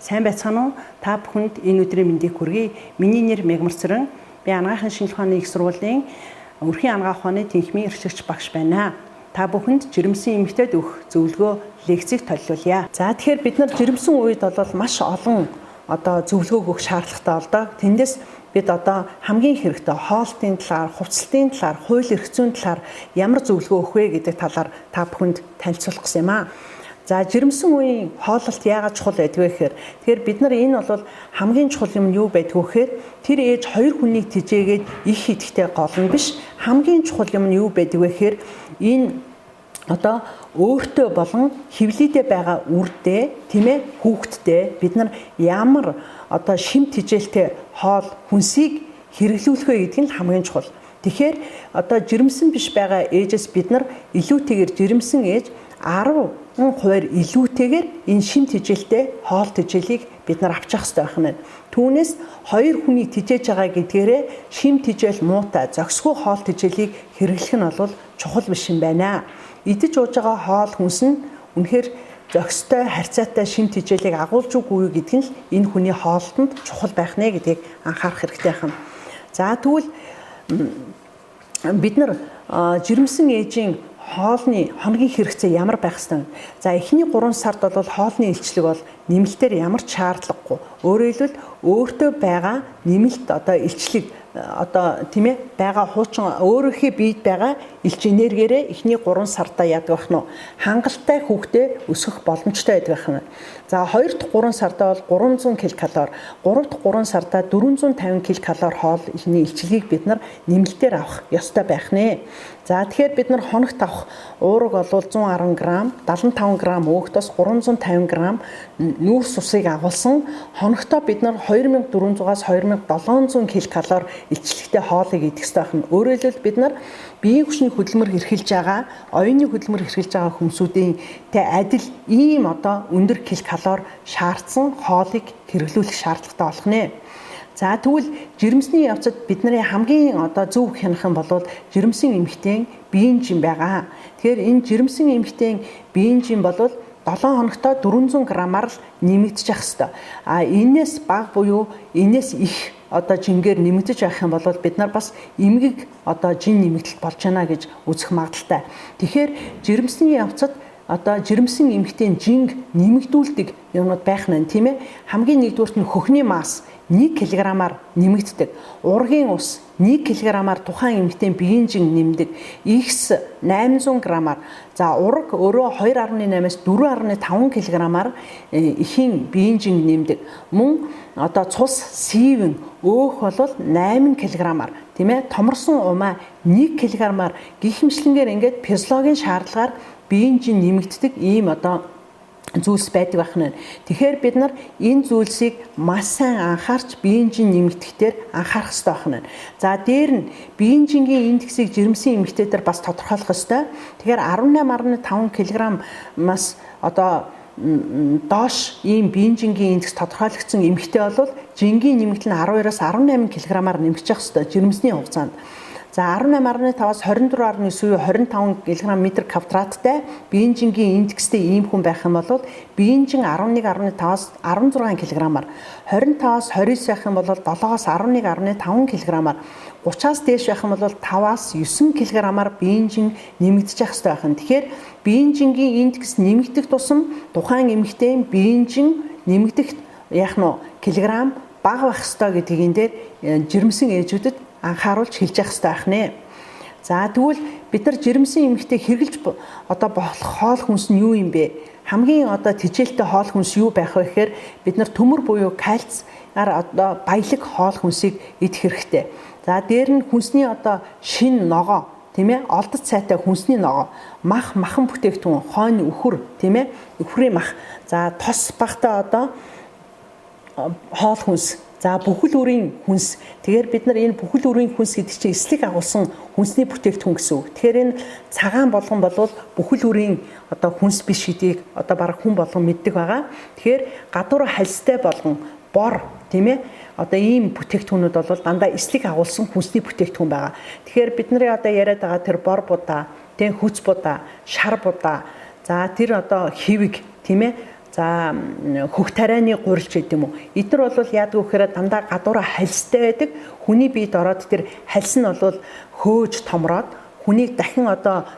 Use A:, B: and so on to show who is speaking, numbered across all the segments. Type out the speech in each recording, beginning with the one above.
A: Сайн байцгаана уу? Та бүхэнд энэ өдрийн мэндийг хүргэе. Миний нэр Мегмарцран. Би анагаахын шинжилгээ ухааны их сургуулийн өрхийн анагаах ухааны тэнхимийн эрхлэгч багш байна. Та бүхэнд жирэмсэн эмэгтэйд өгөх зөвлөгөө лекцийг төлөвлүүлье. За тэгэхээр бид нар жирэмсэн үед бол маш олон зөвлөгөө өгөх шаардлагатай бол доо. Тэндээс бид хамгийн хэрэгтэй хоолтын талаар, хувцлалтын талаар, хууль эрх зүйн талаар ямар зөвлөгөө өгөх вэ гэдэг талаар та бүхэнд танилцуулах гэсэн юм аа. За жирэмсэн үеийн хооллолт яагаад чухал байдг вэ гэхээр тэгэхээр бид нар энэ бол хамгийн чухал юм юу байдг вэ гэхээр тэр ээж хоёр хүнийг тижээгээд их идэхтэй гол нь биш, хамгийн чухал юм нь юу байдаг вэ гэхээр энэ өөртөө болон хөвлөдөө байгаа үрдээ тийм ээ хүүхдтэй бид нар ямар шим тижээлтэй хоол хүнсийг хэрэглүүлэх вэ гэдэг нь хамгийн чухал. Тэгэхээр жирэмсэн биш байгаа ээжээс бид нар илүүтэйгээр жирэмсэн ээж 10% илүүтэйгээр энэ шим тижээлтэй хоол тижээлийг бид нар авчих хэрэгтэй байна. Түүнээс хоёр хүнийг тижээж байгаа гэдгээрээ шим тижээл муутай зөксгүй хоол тижээлийг хэрэглэх нь бол чухал биш юм байна. Идэж ууж байгаа хоол хүнс нь үнэхээр зөкстэй харьцаатай шим тижээлийг агуулж үгүй гэдэг нь энэ хүний хоолтонд чухал байх нэ гэдгийг анхаарах хэрэгтэй байна. За тэгвэл бид нар жирэмсэн ээжийн хоолны хоногийн хэрэгцээ ямар байх ёстой вэ? За эхний 3 сард бол хоолны илчлэг бол нэмэлтээр ямар ч шаардлагагүй. Өөрөөр хэлбэл өөртөө байгаа нэмэлт илчлэг тийм ээ байгаа хуучин өөрийнхөө биед байгаа илч энергиэрээ эхний 3 сартаа яадаг байх нь хангалттай хүүхдээ өсгөх боломжтой байдаг байх нь. За 2 дахь 3 сартаа бол 300 ккал, 3 дахь 3 сартаа 450 ккал хоолны илчлэгийг бид нар нэмэлтээр авах ёстой байх нэ. За тэгэхээр бид нар хоногт авах уураг бол 110 г, 75 г өөхтөөс 350 г нүүрс усыг агуулсан хоногтоо бид нар 2400-аас 2700 ккал илчлэгтэй хоолыг идэх ёстой байна. Өөрөөр хэлбэл бид нар биеийн хүчний хөдөлмөр хэрхэлж байгаа, оюуны хөдөлмөр хэрхэлж байгаа хүмүүсийн адил ийм өндөр ккал шаардсан хоолыг хэрэглүүлэх шаардлагатай болох нэ. За тэгвэл жирэмсний явцад бидний хамгийн зөв хянах юм бол жирэмсэн эмэгтэйн биеийн жим байгаа. Тэгэхээр энэ жирэмсэн эмэгтэйн биеийн жим бол 7 хоногтоо 400 г-аар л нэмэгдэж явах ёстой. Энээс бага буюу энээс их жингээр нэмэгдэж явах юм бол бид нар бас эмгэг жин нэмэгдэлт болж байна гэж үзэх магадaltaй. Тэгэхээр жирэмсний явцад жирэмсэн эмэгтэйн жинг нэмэгдүүлдэг юмнууд байх нь тийм ээ. Хамгийн нэгдүгüүрт нь хөхний масс 1 кг-аар нэмэгддэг. Ургийн ус 1 кг-аар тухайн эмэгтэйн биеийн жин нэмдэг. Ихс 800 г-аар. За ураг өөрөө 2.8-аас 4.5 кг-аар эхийн биеийн жин нэмдэг. Мөн цус сивэн өөх бол 8 кг-аар тийм ээ. Томорсон умаа 1 кг-аар гих мэтлэнгээр ингээд физиологийн шаардлагаар биеийн жин нэмэгддэг ийм зүйлс байдаг байх нь. Тэгэхээр бид нар энэ зүйлсийг маш сайн анхаарч биеийн жин нэмэгдэхээр анхаарах хэрэгтэй байх нь. За дээр нь биеийн жингийн индексийг жирэмсэн эмэгтэйдэр бас тодорхойлох ёстой. Тэгэхээр 18.5 кг-аас доош ийм биеийн жингийн индекс тодорхойлогдсон эмэгтэй бол жингийн нэмэгдэл нь 12-аас 18 кг-аар нэмэгдэх ёстой жирэмсний хугацаанд. За 18.5-аас 24.9 25 кг/м квадраттай биеийн жингийн индекстэй ийм хүн байх юм бол биеийн жин 11.5-аас 16 кг-аар 25-аас 29 байх юм бол 7-аас 11.5 кг-аар 30-аас дээш байх юм бол 5-аас 9 кг-аар биеийн жин нэмэгдэж явах ёстой байна. Тэгэхээр биеийн жингийн индекс нэмэгдэх тусам тухайн эмэгтэйн биеийн жин нэмэгдэх килограмм бага байх ёстой гэдгийг энэ дээр жирэмсэн ээжүүдэд анхааруулж хэлж явах хэрэгтэй байх нэ. За тэгвэл бид нар жирэмсэн эмэгтэй хэрглэж болох хоол хүнс нь юу юм бэ? Хамгийн тижээлтэй хоол хүнс юу байх вэ гэхээр бид нар төмөр буюу кальцаар баялаг хоол хүнсийг идэх хэрэгтэй. За дээр нь хүнсний шин ногоо тийм ээ олдоц цайтай хүнсний ногоо, махан бүтээгдэхүүн, хойно үхэр тийм ээ үхрийн мах. За тос багтаа хоол хүнс. За бүхэл үрийн хүнс. Тэгэхээр бид нар энэ бүхэл үрийн хүнс гэдэг чинь эслэг агуулсан хүнсний бүтээгдэхүүн гэсэн үг. Тэгэхээр энэ цагаан болгон бол бүхэл үрийн хүнс биш гэдгийг бараг хүн болгон мэддэг байгаа. Тэгэхээр гадуур хальстай болгон бор тийм ээ ийм бүтээгдэхүүнүүд бол дандаа эслэг агуулсан хүнсний бүтээгдэхүүн байгаа. Тэгэхээр бидний яриад байгаа тэр бор будаа, тийм хүч будаа, шар будаа, за тэр хэвэг тийм ээ За хөх тарианы гурилч гэдэг юм уу. Эдгээр бол яадаг вэ гэхээр дандаа гадуураа хальстай байдаг. Хүний биед ороод тэр хальс нь бол хөөж томроод хүнийг дахин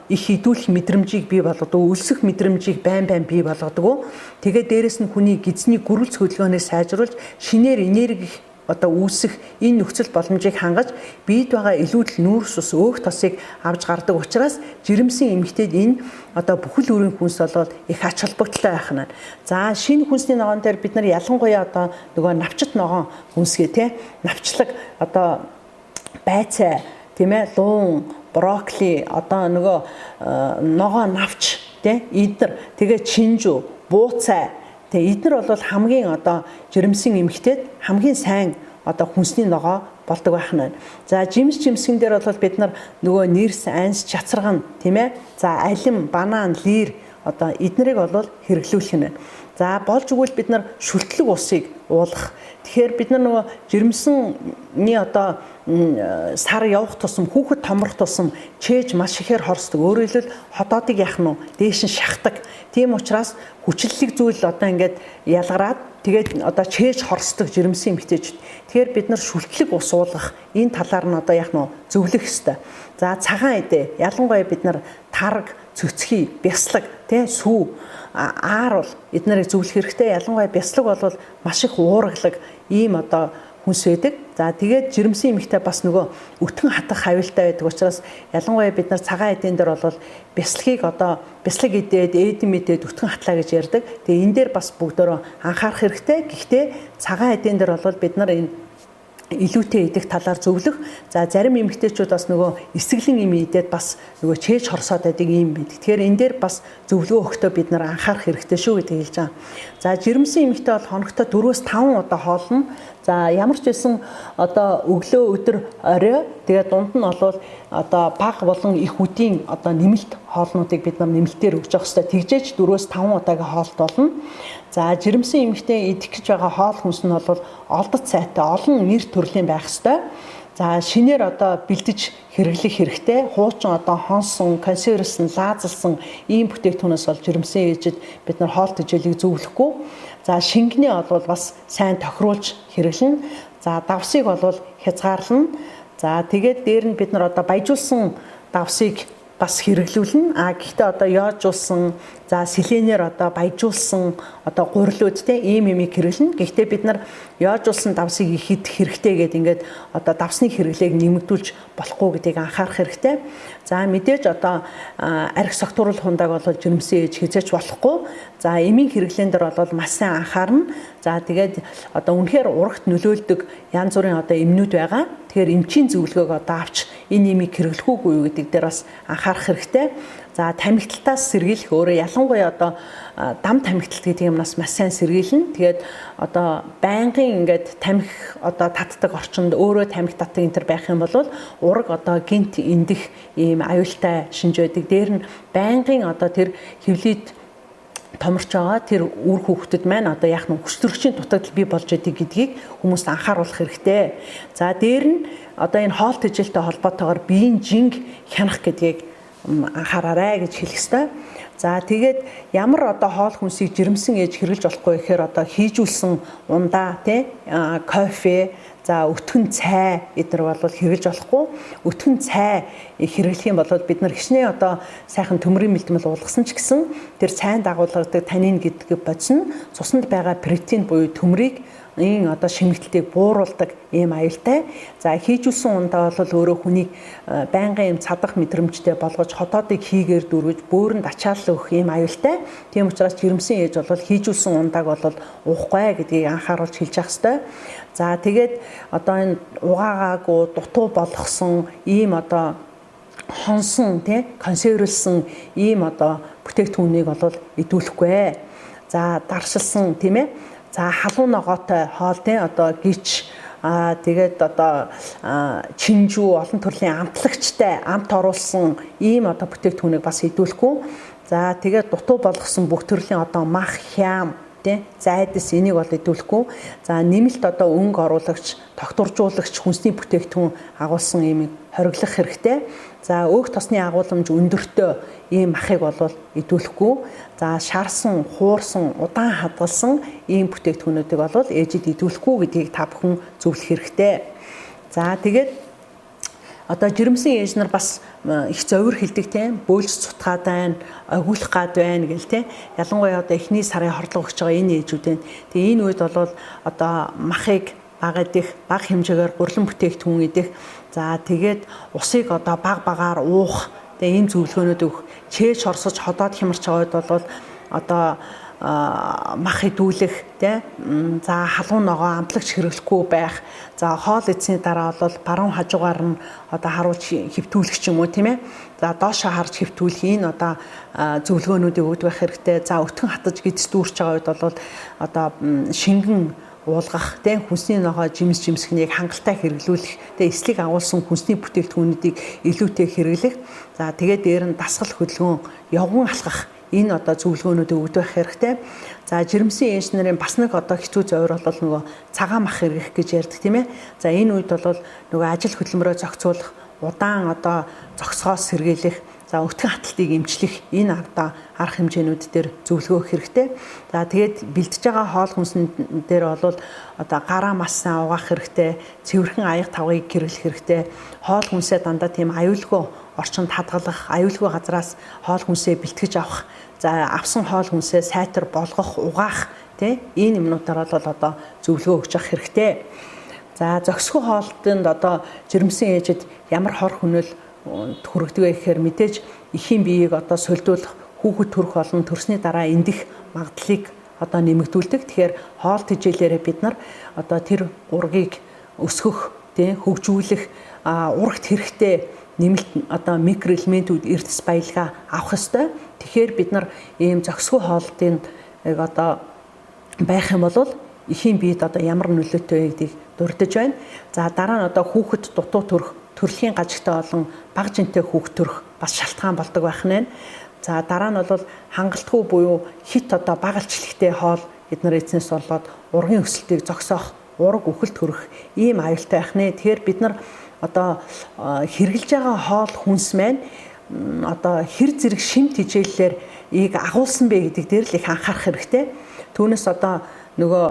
A: их идүүлэх мэдрэмжийг бий болгодог, өлсөх мэдрэмжийг байн бий болгодог. Тэгээд дээрэс нь хүний гидсний гөрөлц хөдөлгөөнөө сайжруулж шинээр энерги үүсэх энэ нөхцөл боломжийг хангаж биед байгаа илүүдл нүүрс ус өөх тосыг авч гардаг учраас жирэмсэн эмэгтэйд энэ бүхэл бүрийн хүнс болоод их ач холбогдолтой байх нь. За шинэ хүнсний ногоон дээр бид нар ялангуяа нөгөө навчит ногоон хүнсгээ тий навчлаг байцаа тийм ээ луун брокколи нөгөө ногоон навч тий эдгээр тэгээ чинжүү бууцай тэгээ эдгээр бол хамгийн жирэмсэн эмэгтэйд хамгийн сайн хүнсний ногоо болдог байх нь. За жимс жимсгэн дээр бол бид нар нөгөө нэрс анс чацарган тийм ээ за алим банан лир эднэрийг бол хэрэглүүлэх нь. За болж өгвөл бид нар шүлтлэг усыг уулгах. Тэгэхээр бид нар нөгөө жирэмсний сар явах тусам хүүхэд томрох тусам чээж маш ихээр хорсдог. Өөрөөр хэлбэл хотоодыг яах нь дээш нь шахдаг. Тийм учраас хүчлэлэг зүйл ингээд ялгараад тэгээд чээж хорсдог жирэмсэн эмэгтэйчүүд. Тэгэхээр бид нар шүлтлэг ус уулгах энэ талаар нь яах нь зөвлөх ёстой. За цагаан эдээ ялангуяа бид нар тараг, цөцгий, бяслаг, тий сүү, аар бол эднэрийг зөвлөх хэрэгтэй. Ялангуяа бяслаг бол маш их уургалаг ийм хүнс байдаг. За тэгээд жирэмсэн эмэгтэй бас нөгөө өтгөн хатах аюултай байдаг учраас ялангуяа бид нар цагаан эдийн дээр бол бяслагийг бяслаг идээд эдэм идээд өтгөн хатлаа гэж ярьдаг. Тэгээ энэ дээр бас бүгдөө анхаарах хэрэгтэй. Гэхдээ цагаан эдийн дээр бол бид нар энэ илүүтэй идэх талаар зөвлөх. За зарим эмэгтэйчүүд бас нөгөө эсгэлэн юм идээд бас нөгөө чээж хорсоод байдаг юм бид. Тэгэхээр энэ дээр бас зөвлөгөө өгөхдөө бид нар анхаарах хэрэгтэй шүү гэдгийг хэлж байгаа. За жирэмсэн эмэгтэй бол хоногт 4-5 удаа хоолно. За ямар ч байсан өглөө өдөр орой тэгээд дунд нь бол баг болон их үдийн нэмэлт хоолнуудыг бид нар нэмэлтээр өгч явах хэрэгтэй. Тэгжээч 4-5 удаагийн хоолт болно. За жирэмсэн эмэгтэй идэх гэж байгаа хоол хүнс нь бол олдоц сайтай олон нэр төрлийн байх ёстой. За шинээр бэлдэж хэрэглэх хэрэгтэй. Хуучин хонсон, консервсэн, лаазалсан ийм бүтээгдэхүүнээс бол жирэмсэн ээжид бид нар хоол тэжээлийг зөвлөхгүй. За шингэнээ бол бас сайн тохируулж хэрэглэнэ. За давсыг бол хязгаарлана. За тэгээд дээр нь бид нар баяжуулсан давсыг бас хэрэглүүлнэ. Гэхдээ яажуулсан, за селенээр баяжуулсан гурилууд ийм юмыг хэрэглэнэ. Гэхдээ бид нар яажуулсан давсыг их идэх хэрэгтэй гэдэг ингээд давсны хэрэглээг нэмэгдүүлж болохгүй гэдгийг анхаарах хэрэгтэй. За мэдээж арх согтууруулах хундааг бол жирэмсэн ээж хязгаарч болохгүй. За эмийн хэрэглэн дээр бол маш сайн анхаарна. За тэгээд үнэхээр урагт нөлөөлдөг янз бүрийн эмнүүд байгаа. Тэгэхээр эмчийн зөвлөгөөг авч энэ эмийг хэрэглэхгүй юу гэдэг дээр бас анхаарах хэрэгтэй. За тамхиталтаас сэргийлэх өөрөө ялангуяа дам тамхиталт гэдэг юмнаас маш сайн сэргийлнэ. Тэгээд байнгын ингээд тамхи татдаг орчинд өөрөө тамхи татдаг энэ төр байх юм бол ураг гинт эндэх ийм аюултай шинж байдаг. Дээр нь байнгын тэр хөвлөд томорч байгаа тэр үр хүүхдэд маань яах нь хүчтөрөгчийн дутагдал бий болж байдаг гэдгийг хүмүүст анхааруулах хэрэгтэй. За дээр нь энэ хоол тэжээлтэй холбоотойгоор биеийн жинг хянах гэдгийг анхаараарай гэж хэлэх ёстой. За тэгээд ямар хоол хүнсийг жирэмсэн ээж хэрэглэж болохгүй гэхээр хийжүүлсэн ундаа тий кофе за өтгөн цай эдгээр бол хэрэглэж болохгүй. Өтгөн цай хэрэглэх юм бол бид нар хичнээн сайхан төмрийн бэлтгэл уулгасан ч гэсэн тэр цайн дагуулгадаг танин гэдэг бодис нь цуснд байгаа протеин буюу төмрийг энэ шимэгдэлтийг бууруулдаг ийм аюултай. За хийжүүлсэн ундаа бол өөрөө хүнийг байнгын цадах мэдрэмжтэй болгож хотоодыг хийгээр дүүргэж бөөрөнд ачаалал өгөх ийм аюултай. Тийм учраас жирэмсэн ээж бол хийжүүлсэн ундааг бол уухгүй гэдгийг анхааруулж хэлж явах ёстой. За тэгээд энэ угаагаагүй дутуу болгосон ийм хонсон тий консервлсэн ийм бүтээгдэхүүнийг бол идүүлэхгүй. За даршилсан тийм ээ. За халуун ногоотой хоол тий гич тэгээд чинжүү олон төрлийн амтлагчтай амт оруулсан ийм бүтээгдэхүүнийг бас идүүлэхгүй. За тэгээд дутуу болгосон бүх төрлийн мах, хям тий зайдас энийг бол идэвхгүй. За нэмэлт одоо өнгө оруулагч, тогтворжуулагч хүнсний бүтээгдэхүүн агуулсан ийм хориглох хэрэгтэй. За өөх тосны агуулмж өндөртөө ийм махыг бол идэвхгүй. За шаарсан, хуурсан, удаан хадгалсан ийм бүтээгдэхүүнүүдийг бол ээжид идэвхгүй гэдгийг та бүхэн зөвлөх хэрэгтэй. За тэгээд одоо жирэмсэн ээж нар бас их зовир хилдэг тийм бөөлж цутгаад байна, огиулах гад байна гэл тийм. Ялангуяа одоо эхний сарын хорлого өгч байгаа энэ ээжүүд байна. Тэгээ энэ үед бол одоо махыг бага идэх, бага хэмжээгээр гурлан бүтээгдэхүүн идэх. За тэгээд усыг одоо бага багаар уух. Тэгээ энэ зөвлөгөөнүүд өгөх. Чээж хорсож ходоод хямарч байгаа үед бол одоо мах идүүлэх тийм. За халуун ногоо амтлагч хэрэглэхгүй байх. За хоол эзний дараа бол баруун хажуугаар нь одоо харуулж хэвтүүлэх ч юм уу тийм ээ. За доошоо харж хэвтүүлэх энэ одоо зөвлөгөөнүүдийг өгдөг байх хэрэгтэй. За өтгөн хатаж гидс дүүрч байгаа үед бол одоо шингэн уулгах тийм хүнсний ногоо жимсхнийг хангалттай хэрэглүүлэх. Тэгээ эслийг агуулсан хүнсний бүтээгдэхүүнүүдийг илүүтэй хэрэглэх. За тэгээд дээр нь дасгал хөдөлгөөн явган алхах. Энэ одоо зөвлөгөөнүүдийг өгдөг байх хэрэгтэй. За жирэмсэн ээж нарын бас нэг одоо хэцүү зовир бол нөгөө цагаан мах хэрэгэх гэж ярьдаг тийм ээ. За энэ үед бол нөгөө ажил хөдөлмөрөө зохицуулах, удаан одоо зогсоос сэргийлэх, за өтгөн хаталтыг эмчлэх энэ одоо арга хэмжээнүүд дээр зөвлөгөө өгөх хэрэгтэй. За тэгээд бэлдэж байгаа хоол хүнсэн дээр бол одоо гараа массаа угаах хэрэгтэй, цэвэрхэн аяга тавгыг хэрэглэх хэрэгтэй. Хоол хүнсээ дандаа тийм аюулгүй орчинд хадгалах, аюулгүй газраас хоол хүнсээ бэлтгэж авах. За авсан хоол хүнсээ сайтар болгох, угаах тий энэ юмнуудаар бол одоо зөвлөгөө өгч явах хэрэгтэй. За зохисгүй хоолтонд одоо жирэмсэн ээжид ямар хор хөнөөл хүрэгдэг вэ гэхээр мэдээж эхийн биеийг одоо сольдуулах, хүүхэд төрөх болон төрсний дараа эндэх магадлалыг одоо нэмэгдүүлдэг. Тэгэхээр хоол тэжээлээрээ бид нар одоо тэр ургийг өсгөх, тий хөгжүүлэх, урагт хэрэгтэй нэмэлт одоо микроэлементүүд эрдэс баялгаа авах ёстой. Тэгэхээр бид нар ийм зохисгүй хоолтын одоо байх юм бол эхийн биед одоо ямар нөлөөтэй вэ гэдгийг дурдж байна. За дараа нь одоо хүүхэд дутуу төрөх, төрөлхийн гажигтай болон бага жинтэй хүүхэд төрөх бас шалтгаан болдог байх нь. За дараа нь бол хангалтгүй буюу хит одоо багалчлэгтэй хоол эдгээр эзнээс болоод ургийн өсөлтийг зогсоох, ураг үхэлт төрөх ийм аюултай байх нэ. Тэгэхээр бид нар одоо хэрглэж байгаа хоол хүнс маань одоо хэр зэрэг шимт хичээллээр ийг агуулсан бэ гэдэг дээр л их анхаарах хэрэгтэй. Түүнээс одоо нөгөө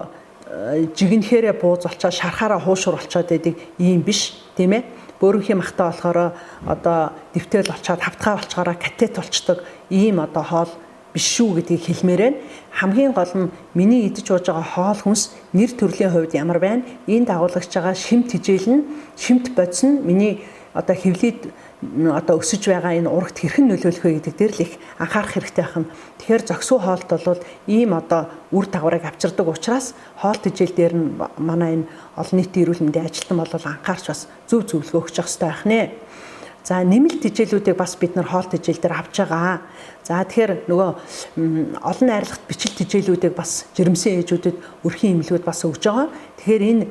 A: жигнэхээрээ бууз олчоод шархаараа хуушур олчоод байдаг ийм биш тийм ээ. Бөөрөнхийн махтаа болохоор одоо дэвтэл олчоод хавтгай олчгаараа катет олчдог ийм одоо хоол биш шүү гэдгийг хэлмээр байна. Хамгийн гол нь миний идэж ууж байгаа хоол хүнс нэр төрлийн хувьд ямар байна? Энд дагуулж байгаа шимт хижээл нь, шимт бодис нь миний одоо хөвлөд одоо өсөж байгаа энэ урагт хэрхэн нөлөөлөх вэ гэдэг дээр л их анхаарах хэрэгтэй байна. Тэгэхээр зохисгүй хоолт бол ийм одоо үр дагаврыг авчирдаг учраас хоол тэжээл дээр нь манай энэ олон нийтийн эрүүл мэндийн ажилтан бол анхаарч бас зөв зөвлөгөө өгч явах хэрэгтэй байна. За нэмэлт тэжээлүүдийг бас бид нар хоол тэжээл дээр авч байгаа. За тэгэхээр нөгөө олон найрлагт бичил тэжээлүүдийг бас жирэмсэн ээжүүдэд өрхийн эмнэлгүүд бас өгж байгаа. Тэгэхээр энэ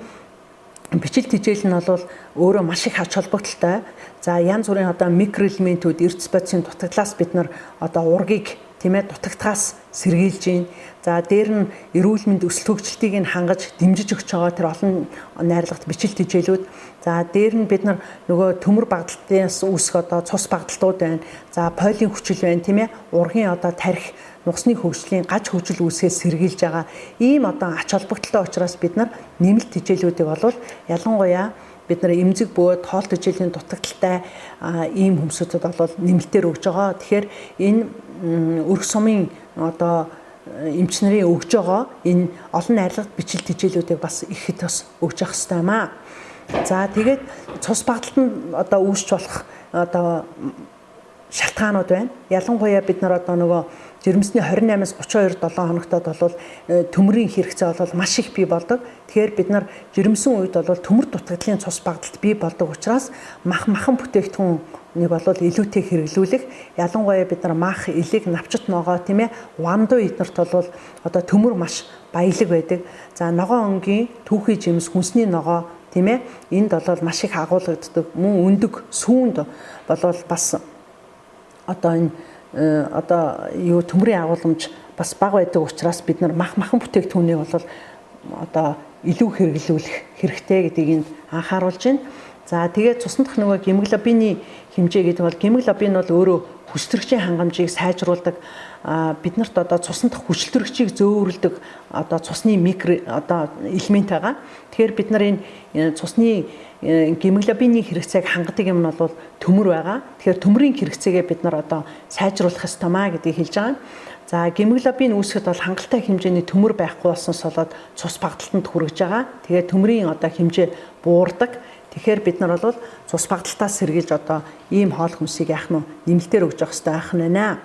A: бичил тэжээл нь бол өөрөө маш их ач холбогдолтой. За янз бүрийн одоо микроэлементүүд эрдэс бодисын дутагдлаас бид нар одоо ургийг тийм ээ дутагдхаас сэргийлж гин. За дээр нь эрүүл мэнд өсөлт хөгжилтийг нь хангаж дэмжиж өгч байгаа тэр олон найрлагт бичил тэжээлүүд. За дээр нь бид нар нөгөө төмөр багталтаас үүсэх одоо цус багталтууд байна. За полин хүчил байна тийм ээ. Ургийн одоо тарих нусны хөгжлийн гаж хөгжил үүсгээс сэргийлж байгаа. Ийм одоо ач холбогдолтой учраас бид нар нэмэлт тэжээлүүдийг болвол ялангуяа бид нар эмзэг бөөд хоол тэжээлийн дутагдaltaй ийм хүмсүүдэд бол нэмэлтээр өгж байгаа. Тэгэхээр энэ өрх сумын одоо эмч нарын өгж байгаа энэ олон найрлагт бичил тэжээлүүдийг бас ихэд бас өгж явах хэрэгтэй юм аа. За тэгээд цус багталтанд одоо үүсч болох одоо шалтгаанууд байна. Ялангуяа бид нар одоо нөгөө жирэмсний 28-аас 32 7 хоногтод бол төмрийн хэрэгцээ бол маш их бий болдог. Тэгэхээр бид нар жирэмсэн үед бол төмөр дутагдлын цус багталт бий болдог учраас махан бүтээгдэхүүн нэг бол илүүтэй хэрэглүүлэх. Ялангуяа бид нар мах, элэг, навчит ногоо тийм ээ, ванду эднэрт бол одоо төмөр маш баялаг байдаг. За ногоо өнгийн түүхий жимс, хүнсний ногоо тийм ээ, энд бол маш их агуулгаддаг. Мөн өндөг, сүүнд бол бас одоо энэ одоо юу төмрийн агуулмж бас бага байдаг учраас бид нар махан бүтээгдэхүүнийг бол одоо илүү хэрэглүүлэх хэрэгтэй гэдгийг энд анхааруулж байна. За тэгээд цусны дах нөгөө гемоглобины хэмжээ гэдэг бол гемоглобин бол өөрөө хүчтрэгчийн хангамжийг сайжруулдаг, биднэрт одоо цусны дах хүчтрэгчийг зөөвөрлөдөг одоо цусны микро одоо элемент байгаа. Тэгэхээр бид нар энэ цусны гемоглобины хэрэгцээг хангадаг юм нь бол төмөр байгаа. Тэгэхээр төмрийн хэрэгцээгээ бид нар одоо сайжруулах ёстой маа гэдгийг хэлж байгаа. За гемоглобин үүсгэхэд бол хангалттай хэмжээний төмөр байхгүй болсноос болоод цус багталтанд хүрэж байгаа. Тэгээд төмрийн одоо хэмжээ буурдаг. Тэгэхээр бид нар бол цус багталтаас сэргийлж одоо ийм хоол хүнсийг яах нь нэмэлтээр өгж явах хэрэгтэй байх нь байна.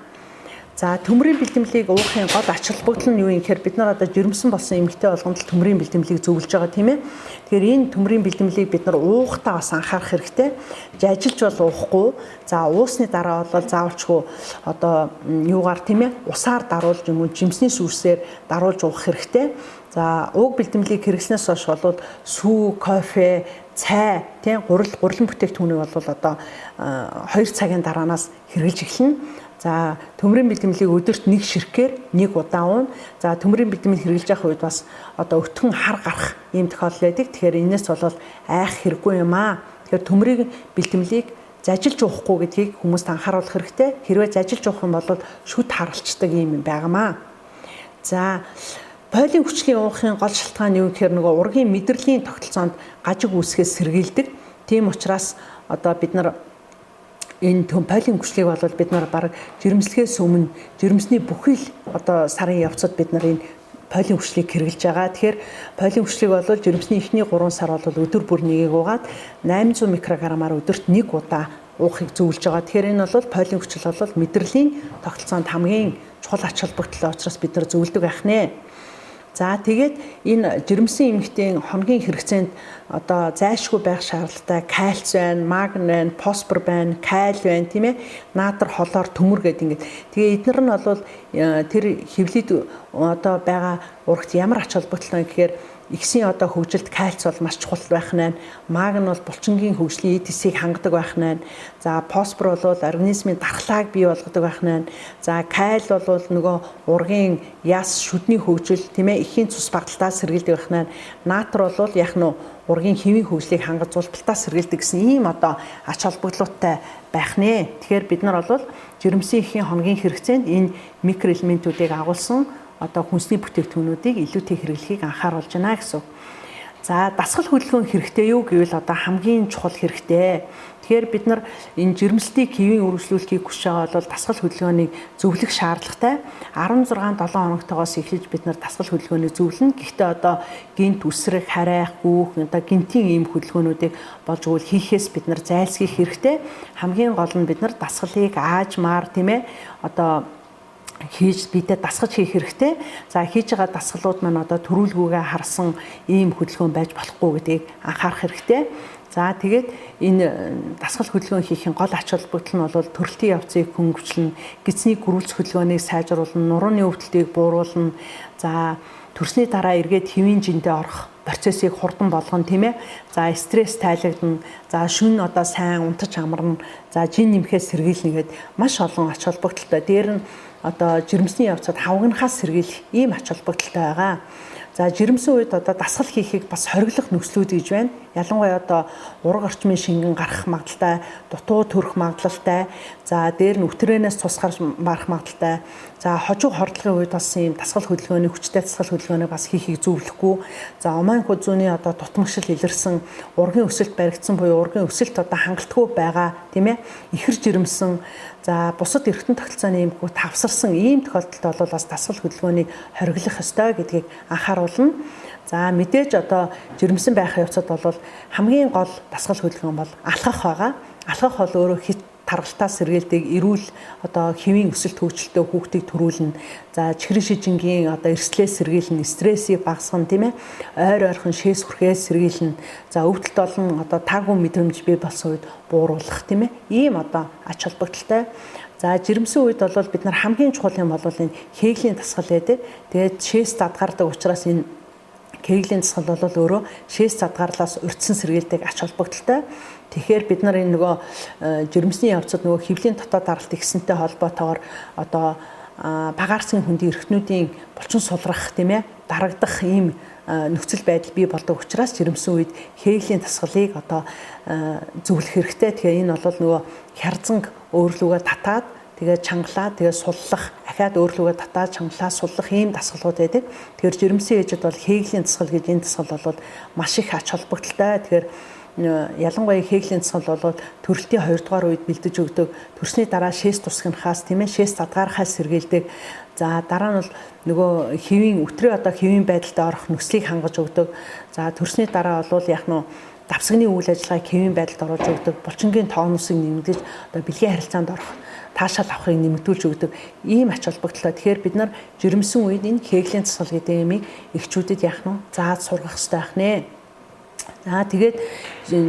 A: За төмрийн бэлтгэлийг уухын гол ач холбогдол нь юу юм гэхээр бид нар одоо жирэмсэн болсон эмэгтэй болгонд л төмрийн бэлтгэлийг зөвлөж байгаа тийм ээ. Тэгэхээр энэ төмрийн бэлтгэлийг бид нар уухтаа бас анхаарах хэрэгтэй. Ажиллаж бол уухгүй. За уусны дараа бол заавалчгүй одоо юугаар тийм ээ усаар даруулж юм уу жимсний сүрсээр даруулж уух хэрэгтэй. За ууг бэлтгэлийг хэрэглэснээс хойш бол сүү, кофе, цай, тийм гурилан бүтээгдэхүүнийг бол одоо 2 цагийн дараанаас хэрэглэж эхэлнэ. За төмрийн бэлтгэлийг өдөрт 1 ширхгээр 1 удаа уун. За төмрийн бэлтгэл хэрэглэж явах үед бас одоо өтгөн хар гарах ийм тохиолдол байдаг. Тэгэхээр энэс бол айх хэрэггүй юм аа. Тэгэхээр төмрийн бэлтгэлийг зажилж уухгүй гэдгийг хүмүүст анхааруулах хэрэгтэй. Хэрвээ зажилж уух юм бол шүд харалцдаг юм байнамаа. За Бойлын хүчлийн уухын гол шалтгаан юу гэхээр нөгөө ургийн мэдрэлийн тогтолцоонд гажиг үүсгээс сэргийлдэг. Тийм учраас одоо бид нар энэ бойлын хүчлийг бол бид нар баг жирэмслэгээс өмнө жирэмсний бүхий л одоо сарын явцад бид нар энэ бойлын хүчлийг хэрэглэж байгаа. Тэгэхээр бойлын хүчлийг бол жирэмсний эхний 3 сар бол өдөр бүр нэгийг уугаад 800 микрограммаар өдөрт 1 удаа уухыг зөвлөж байгаа. Тэгэхээр энэ бол бойлын хүчил бол мэдрэлийн тогтолцоонд хамгийн чухал ач холбогдол учраас бид нар зөвлөдөг байх нэ. За тэгээд энэ жирэмсэн эмэгтэйн хоногийн хэрэгцээнд одоо зайлшгүй байх шаардлагатай кальц байна, магний байна, фосфор байна, калий байна тийм ээ. Наатар, холоор, төмөр гэдэг ингээд. Тэгээ эдгээр нь бол тэр хевлид одоо байгаа урагт ямар ач холбогдолтой гэхээр ихсийн одоо хөгжилд кальц бол маш чухал байх нь. Магний бол булчингийн хөгжлийн эдисийг хангадаг байх нь. За фосфор бол организмын дархлааг бий болгодог байх нь. За калий бол нөгөө ургийн яс шүдний хөгжил тийм ээ эхийн цус багталтаас сэргийлдэг байх нь. Наатар бол яг нь ургийн хэвийн хөгжлийг хангаж зулбалтаас сэргийлдэг гэсэн ийм одоо ач холбогдлуудтай байх нэ. Тэгэхээр бид нар бол жирэмсэн эхийн хоногийн хэрэгцээнд энэ микроэлементүүдийг агуулсан одоо хүнсний бүтээгдэхүүнүүдийг илүүтэй хэрэглэхийг анхааруулж байна гэсэн. За дасгал хөдөлгөөн хэрэгтэй юу гэвэл одоо хамгийн чухал хэрэгтэй. Тэгэхээр бид нар энэ жирэмслэлтийг хэвийн үргэлжлүүлэхийг хүсэж байгаа бол дасгал хөдөлгөөнийг зөвлөх шаардлагатай. 16-7 хоногтойгоос эхэлж бид нар дасгал хөдөлгөөнийг зөвлөнө. Гэхдээ одоо гинт үсрэх, харайх, гүүх одоо гинтийн ийм хөдөлгөөнүүдийг болж өгвөл хийхээс бид нар зайлсхийх хэрэгтэй. Хамгийн гол нь бид нар дасгалыг аажмаар тийм ээ одоо хийж бидэд дасгаж хийх хэрэгтэй. За хийж байгаа дасгалууд маань одоо төрүүлгүйгээ харсан ийм хөдөлгөөн байж болохгүй гэдгийг анхаарах хэрэгтэй. За тэгээд энэ дасгал хөдөлгөөн хийхин гол ач холбогдол нь бол төрөлтийн явцыг хөнгөвчлөн, гидсний гөрүүлц хөдөлгөөнийг сайжруулна, нурууны өвдөлтийг бууруулна. За төрсний дараа эргээд хэвийн жиндээ орох процессыг хурдан болгоно тийм ээ. За стресс тайлагдана. За шөнө одоо сайн унтаж амарна. За жин нэмэхээс сэргийлнэ гэхэд маш олон ач холбогдолтой. Дээр нь одоо жирэмсний явцад хавгнахаас сэргийлэх ийм ач холбогдолтой байгаа. За жирэмсэн үед одоо дасгал хийхийг бас хориглох нөхцлүүд гэж байна. Ялангуяа одоо ураг орчмын шингэн гарах магадaltaй, дутуу төрөх магадaltaй, за дээр нь өтрээнээс цус гарч марах магадaltaй. За хожуу хордлогын үед бас ийм дасгал хөдөлгөөний хүчтэй дасгал хөдөлгөөнийг бас хийхийг зөвлөхгүй. За омайн хүзүүний одоо дутмагшил илэрсэн, ургийн өсөлт баригдсан буюу ургийн өсөлт одоо хангалтгүй байгаа тийм ээ. Ихэр жирэмсэн, за бусад эргэтэн тогтолцооны иймхүү тавсарсан ийм тохиолдолд бол бас дасгал хөдөлгөөнийг хориглох ёстой гэдгийг анхааруулна. За мэдээж одоо жирэмсэн байх явцад бол хамгийн гол дасгал хөдөлгөөн бол алхах байгаа. Алхах бол өөрөө хит таргалтаас сэргийлдэг эрүүл одоо хэвийн өсөлт хөгжилтэй хүүхдийг төрүүлнэ. За чихрийн шижингийн одоо эрслээс сэргийлнэ, стрессийг багасгана тийм ээ. Ойр ойрхон шээс хүрхээс сэргийлнэ. За өвдөлт олон одоо таагүй мэдрэмж бий болсон үед бууруулах тийм ээ. Ийм одоо ач холбогдолтой. За жирэмсэн үед бол бид нар хамгийн чухал юм бол энэ Кеглийн дасгал байдаг. Тэгээд шээс задгардаг учраас энэ Кеглийн дасгал бол өөрөө шээс задгаарлаас урьдсан сэргийлдэг ач холбогдолтой. Тэгэхээр бид нар энэ нөгөө жирэмсний явцад нөгөө хөвлийн дотоод даралт ихсэнтэй холбоотойгоор одоо багаарсан хүндийн эрхтнүүдийн булчин сулрах тийм ээ дарагдах ийм нөхцөл байдал бий болдог учраас жирэмсэн үед Хегелийн дасгалыг одоо зөвлөх хэрэгтэй. Тэгэхээр энэ бол нөгөө хярзанг өөрлөгөө татаад тэгээд чангалаа тэгээд суллах ахаад өөрлөгөө татаад чангалаа суллах ийм дасгалууд байдаг. Тэгэхээр жирэмсэн ээжид бол Хегелийн дасгал гэж энэ дасгал бол маш их ач холбогдолтой. Тэгэхээр ялангуяа Хегелийн дасгал бол төрөлтийн 2 дугаар үед бэлдэж өгдөг. Төрсний дараа шээс тусгийнхаас тийм ээ шээс задгаархаас сэргийлдэг. За дараа нь бол нөгөө хэвийн өтрөө одоо хэвийн байдалд орох нөхцөлийг хангаж өгдөг. За төрсний дараа бол яг нь давсагны үйл ажиллагааг хэвийн байдалд оруулж өгдөг. Булчингийн тоонусыг нэмэгдэж одоо бэлгийн харилцаанд орох таашаал авахыг нэмэгдүүлж өгдөг. Ийм ач холбогдолтой. Тэгэхээр бид нар жирэмсэн үед энэ Хегелийн дасгал гэдэг юмыг эхчүүдэд яах нь зааж сургах хэрэгтэй байх нэ. За тэгээд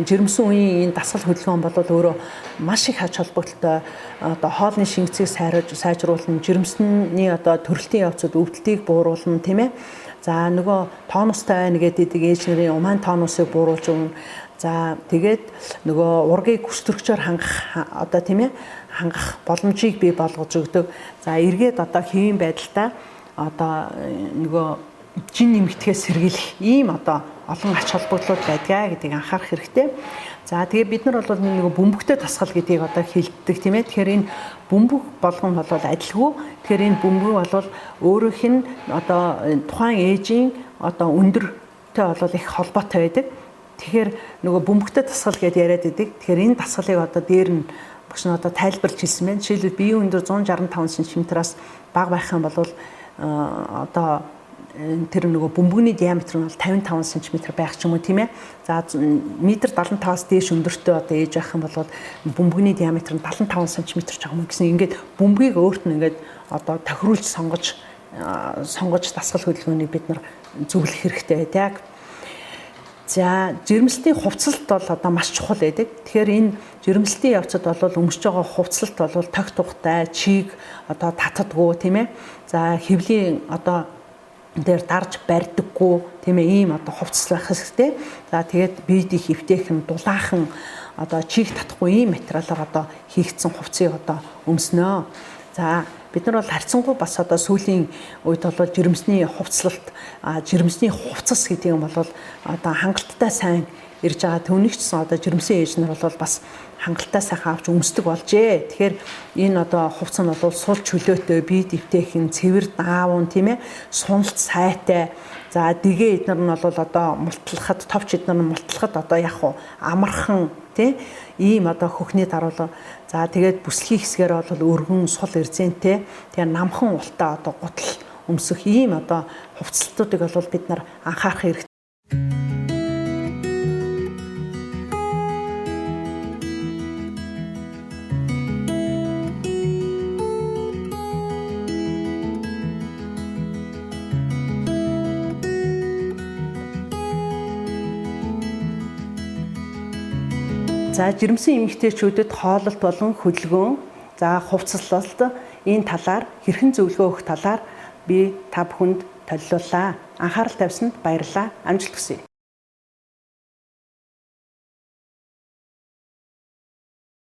A: жирэмсэн үеийн энэ дасгал хөдөлгөөн бол өөрөө маш их ач холбогдолтой. Одоо хоолны шингэцгийг сайжруулна, жирэмсний одоо төрөлтийн явцад өвдөлтийг бууруулна тийм ээ. За нөгөө тонустай байна гэдэг ээж нарын умаан тонусыг бууруулж өгнө. За тэгээд нөгөө ургийг хүчтөрөгчөөр хангах одоо тийм ээ хангах боломжийг бий болгож өгдөг. За эргээд одоо хэвийн байдалтай одоо нөгөө жин нэмэгдэхээс сэргийлэх ийм одоо олон ач холбогдлууд байдгаа гэдгийг анхаарах хэрэгтэй. За тэгээ бид нар бол нэг бөмбөгтэй дасгал гэдгийг одоо хэлдэг тийм ээ. Тэгэхээр энэ бөмбөг болгон бол адилгүй. Тэгэхээр энэ бөмбөг бол өөрийнх нь одоо тухайн ээжийн одоо өндөртэй бол их холбоотой байдаг. Тэгэхээр нөгөө бөмбөгтэй дасгал гэдээ яриад байдаг. Тэгэхээр энэ дасгалыг одоо дээр нь багш нь одоо тайлбарлаж хэлсэн байна. Жишээлбэл биеийн өндөр 165 см-аас бага байх юм бол одоо тэр нөгөө бөмбөгний диаметр нь бол 55 см байх ч юм уу тийм ээ. За метр 75-аас дээш өндөртэй одоо ээж байх юм бол бөмбөгний диаметр нь 75 см ч юм уу гэсэн ингээд бөмбөгийг өөрт нь ингээд одоо тохируулж сонгож дасгал хөдөлгөөнийг бид нар зөвлөх хэрэгтэй байдаг. За жирэмслтийн хувцалт бол одоо маш чухал байдаг. Тэгэхээр энэ жирэмслтийн явцад бол өмсөж байгаа хувцалт бол тог тухтай, чийг одоо татдаггүй тийм ээ. За хэвлийн одоо дээр дарж барьдаггүй тийм ээ ийм одоо хувцас байх хэрэгтэй. За тэгээд биедийг хөвтээх нь дулаахан одоо чийг татахгүй ийм материалаар одоо хийгдсэн хувцсыг одоо өмснөө. За бид нар бол харьцангуй бас одоо сүүлийн үед бол жирэмсний хувцлалт жирэмсний хувцас гэдэг юм бол одоо хангалттай сайн ирж байгаа. Түүнийг ч гэсэн одоо жирэмсэн ээж нар бол бас хангалттай сайхан авч өмсдөг болжээ. Тэгэхээр энэ одоо хувцас нь бол сул чөлөөтэй, бие дэвтэйхэн, цэвэр даавун тийм ээ, суналт сайтай. За дэгээ эднэр нь бол одоо мултлахад, товч эднэр нь мултлахад одоо яг уу амархан тийм ийм одоо хөхний даруул. За тэгээд бүслэхий хэсгээр бол өргөн, сул эрзэнтэй, тэгээ намхан ултаа одоо гутал өмсөх ийм одоо хувцлалтуудыг бол бид нар анхаарах хэрэгтэй. За жирэмсэн эмэгтэйчүүдэд хооллолт болон хөдөлгөөн, за хувцаслалт энэ талаар хэрхэн зөвлөгөө өгөх талаар би та бүхэнд толилууллаа. Анхаарал тавьсанд баярлалаа. Амжилт хүсье.